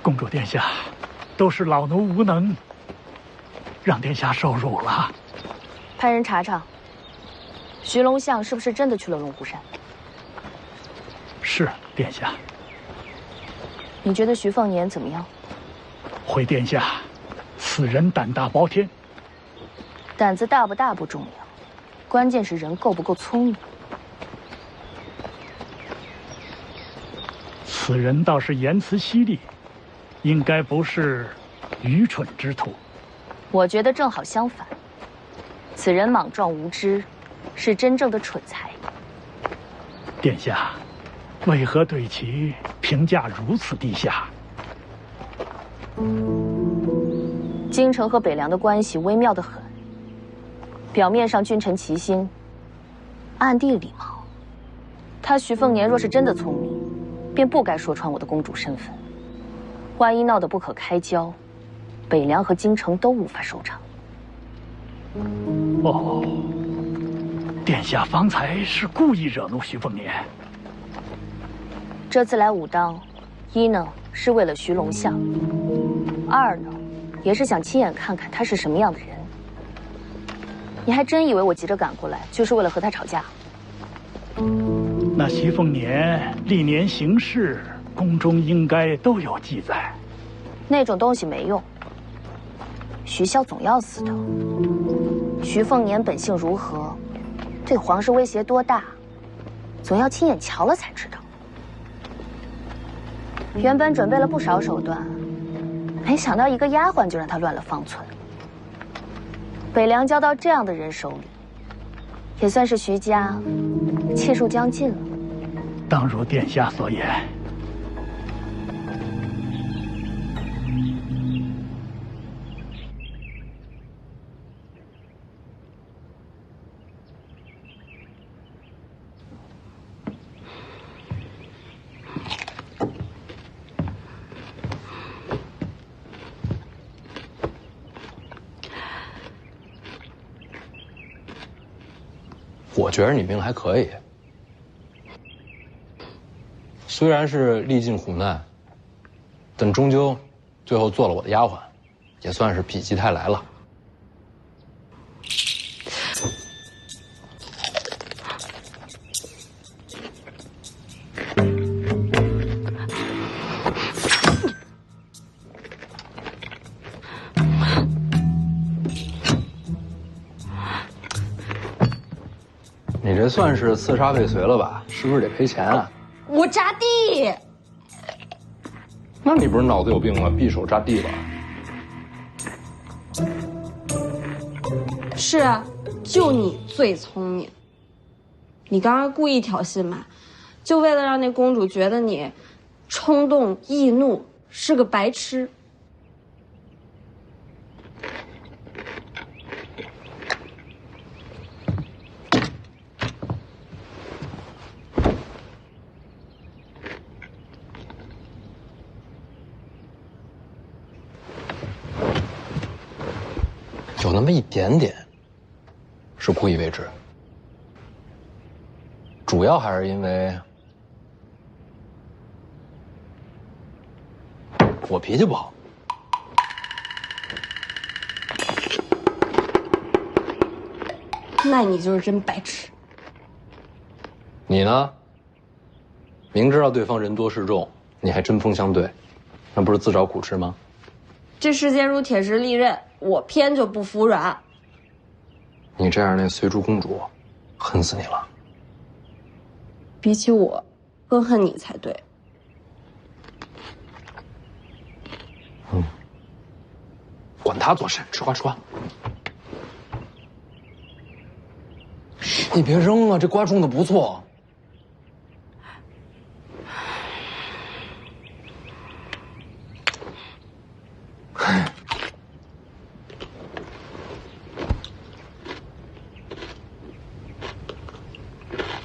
公主殿下，都是老奴无能，让殿下受辱了。派人查查，徐龙相是不是真的去了龙虎山？是，殿下。你觉得徐凤年怎么样？回殿下，此人胆大包天。胆子大不大不重要，关键是人够不够聪明。此人倒是言辞犀利，应该不是愚蠢之徒。我觉得正好相反，此人莽撞无知，是真正的蠢材。殿下，为何对其评价如此低下？京城和北凉的关系微妙得很，表面上君臣齐心，暗地里毛。他徐凤年若是真的聪明，便不该说穿我的公主身份。万一闹得不可开交，北凉和京城都无法收场。哦，殿下方才是故意惹怒徐凤年。这次来武当，一呢是为了徐龙相，二呢也是想亲眼看看他是什么样的人。你还真以为我急着赶过来就是为了和他吵架？那徐凤年历年行事，宫中应该都有记载。那种东西没用，徐骁总要死的。徐凤年本性如何，对皇室威胁多大，总要亲眼瞧了才知道。原本准备了不少手段，没想到一个丫鬟就让他乱了方寸。北凉交到这样的人手里，也算是徐家气数将尽了。当如殿下所言。我觉得你命还可以，虽然是历尽苦难，但终究最后做了我的丫鬟，也算是否极泰来了。你这算是刺杀未遂了吧？是不是得赔钱啊？我扎地。那你不是脑子有病吗？匕首扎地了。是啊，就你最聪明。你刚刚故意挑衅嘛，就为了让那公主觉得你冲动易怒，是个白痴。有那么一点点是故意为之，主要还是因为我脾气不好。那你就是真白痴。你呢？明知道对方人多势众，你还针锋相对，那不是自找苦吃吗？这世间如铁石利刃，我偏就不服软。你这样，那随珠公主恨死你了。比起我，更恨你才对。管他做甚，吃瓜吃瓜。你别扔啊，这瓜种的不错。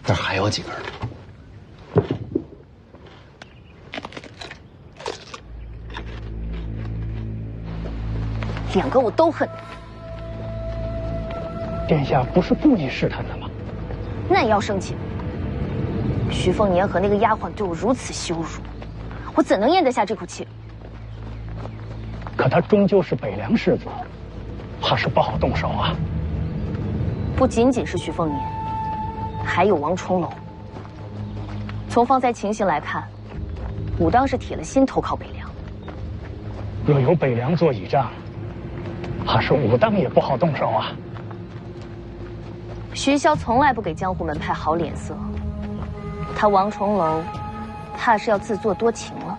那还有几根。两个我都恨。殿下不是故意试探的吗？那也要生气。徐凤年和那个丫鬟对我如此羞辱，我怎能咽得下这口气？可他终究是北凉世子，怕是不好动手啊。不仅仅是徐凤年，还有王重楼。从方才情形来看，武当是铁了心投靠北凉。若有北凉做倚仗，怕是武当也不好动手啊。徐骁从来不给江湖门派好脸色，他王重楼怕是要自作多情了。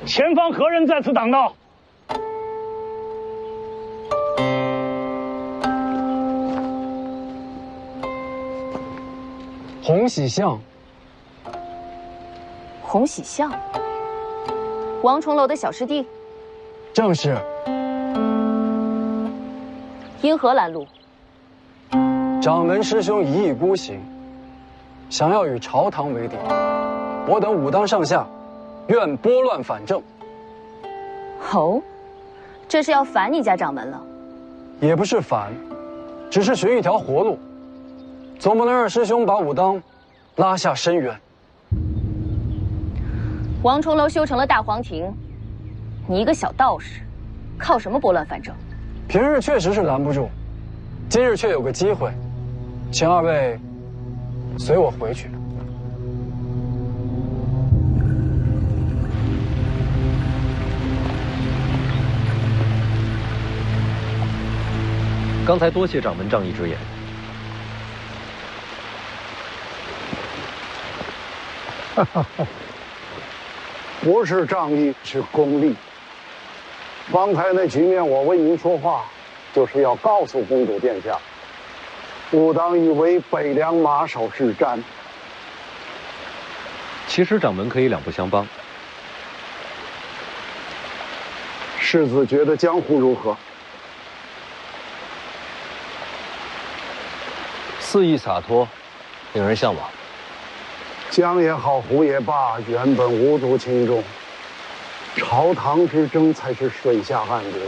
前方何人在此挡道？洪喜相。洪喜相，王重楼的小师弟。正是。因何拦路？掌门师兄一意孤行，想要与朝堂为敌。我等武当上下，愿拨乱反正。哦，这是要反你家掌门了？也不是反，只是寻一条活路，总不能让师兄把武当拉下深渊。王重楼修成了大皇庭，你一个小道士，靠什么拨乱反正？平日确实是拦不住，今日却有个机会，请二位随我回去。刚才多谢掌门仗义直言。不是仗义，是功利。方才那局面，我为您说话，就是要告诉公主殿下，武当已为北凉马首是瞻。其实掌门可以两不相帮。世子觉得江湖如何？肆意洒脱，令人向往。江也好，湖也罢，原本无足轻重。朝堂之争才是水下暗流，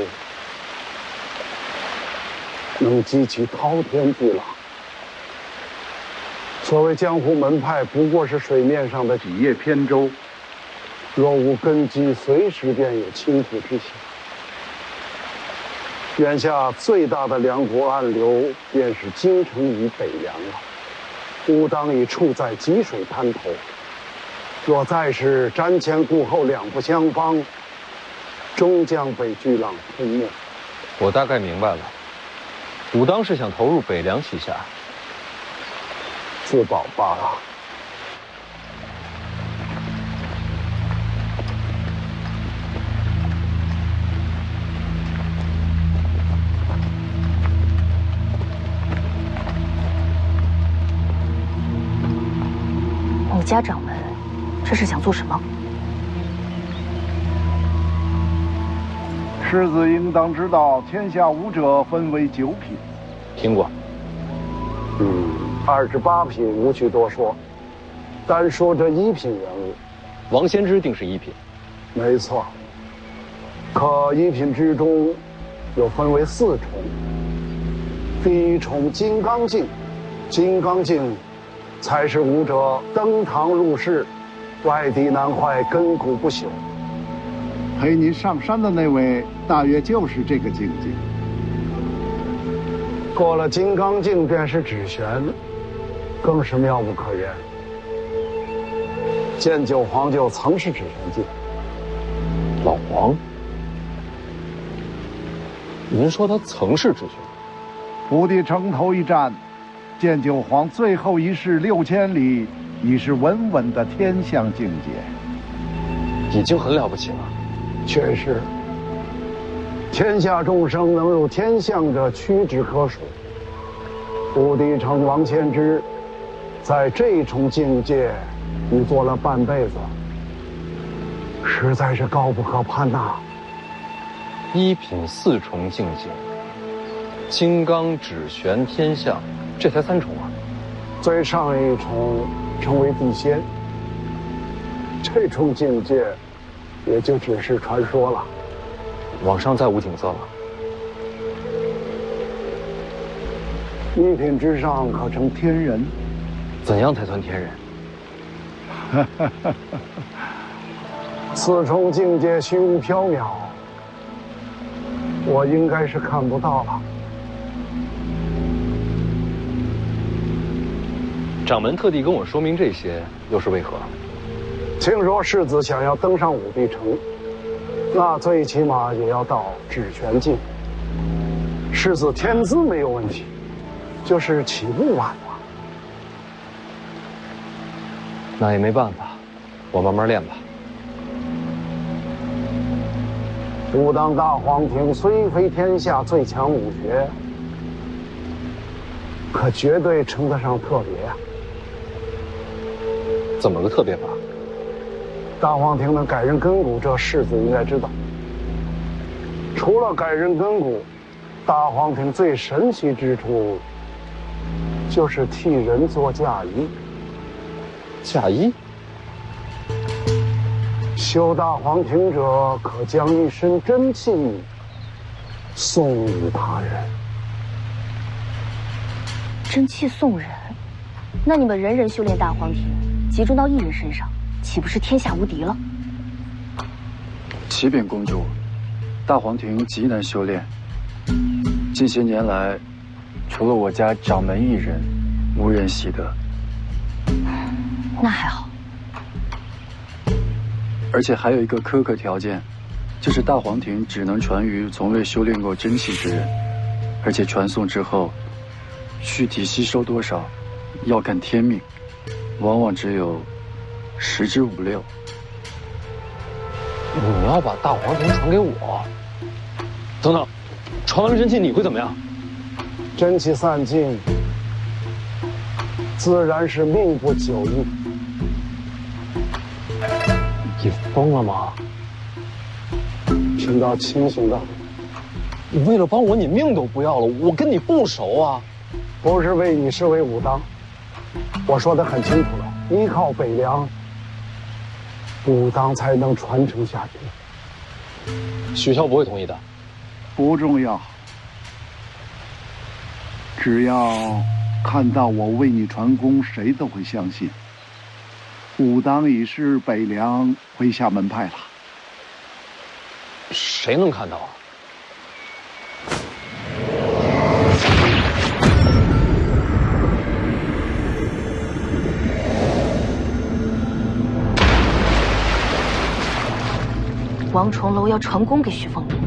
能激起滔天巨浪。所谓江湖门派，不过是水面上的几叶扁舟，若无根基，随时便有倾覆之象。眼下最大的两股暗流，便是京城与北凉了。武当已处在积水滩头，若再是瞻前顾后，两不相帮，终将被巨浪吞没。我大概明白了，武当是想投入北凉旗下，自保罢了。你家掌门这是想做什么？世子应当知道，天下武者分为9品。听过。28品无需多说，单说这1品人物，王仙芝定是1品。没错。可1品之中，又分为4重。第1重金刚镜，金刚镜才是武者登堂入室，外敌难坏，根骨不朽。陪您上山的那位，大约就是这个境界。过了金刚镜，便是指玄，更是妙不可言。建九皇就曾是指玄镜。老黄，您说他曾是指玄？武帝城头一战，建九皇最后一式6000里，已是稳稳的天象境界，已经很了不起了。确实，天下众生能入天象者屈指可数。武帝城王仙芝，在这重境界已做了半辈子，实在是高不可攀呐。1品4重境界，金刚指玄天象，这才3重啊。最上一重称为地仙，这重境界也就只是传说了。往上再无景色了。1品之上可成天人。怎样才算天人？4重境界虚无缥缈，我应该是看不到了。掌门特地跟我说明这些，又是为何？听说世子想要登上武帝城，那最起码也要到指玄境。世子天资没有问题，就是起步晚了。那也没办法，我慢慢练吧。武当大皇庭虽非天下最强武学，可绝对称得上特别啊。怎么个特别法？大皇庭能改人根骨，这世子应该知道。除了改人根骨，大皇庭最神奇之处，就是替人做嫁衣。嫁衣？修大皇庭者，可将一身真气送与他人。真气送人？那你们人人修炼大皇庭，集中到一人身上，岂不是天下无敌了？启禀公主，大皇庭极难修炼。近些年来，除了我家掌门一人，无人习得。那还好。而且还有一个苛刻条件，就是大皇庭只能传于从未修炼过真气之人，而且传送之后，具体吸收多少，要看天命，往往只有10之5、6。你要把大皇庭传给我？等等，传完真气你会怎么样？真气散尽，自然是命不久矣。你疯了吗？听到清醒的。你为了帮我，你命都不要了，我跟你不熟啊。不是为你，是为武当。我说得很清楚了。依靠北凉，武当才能传承下去。许孝不会同意的。不重要，只要看到我为你传功，谁都会相信。武当已是北凉麾下门派了。谁能看到啊？王重楼要传功给徐凤年。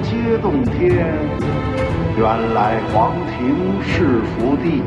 皆洞天，原来皇庭是福地。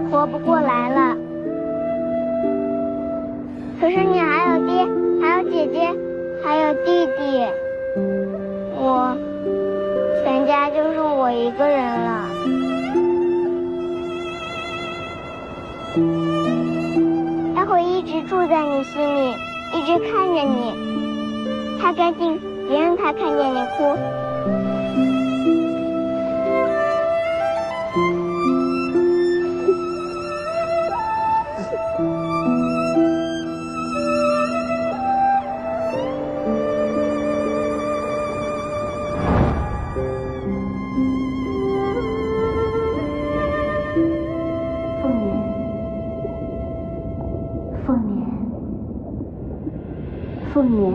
活不过来了。可是你还有爹，还有姐姐，还有弟弟，我全家就剩我一个人了。他会一直住在你心里，一直看着你。擦干净，别让他看见你哭。凤年，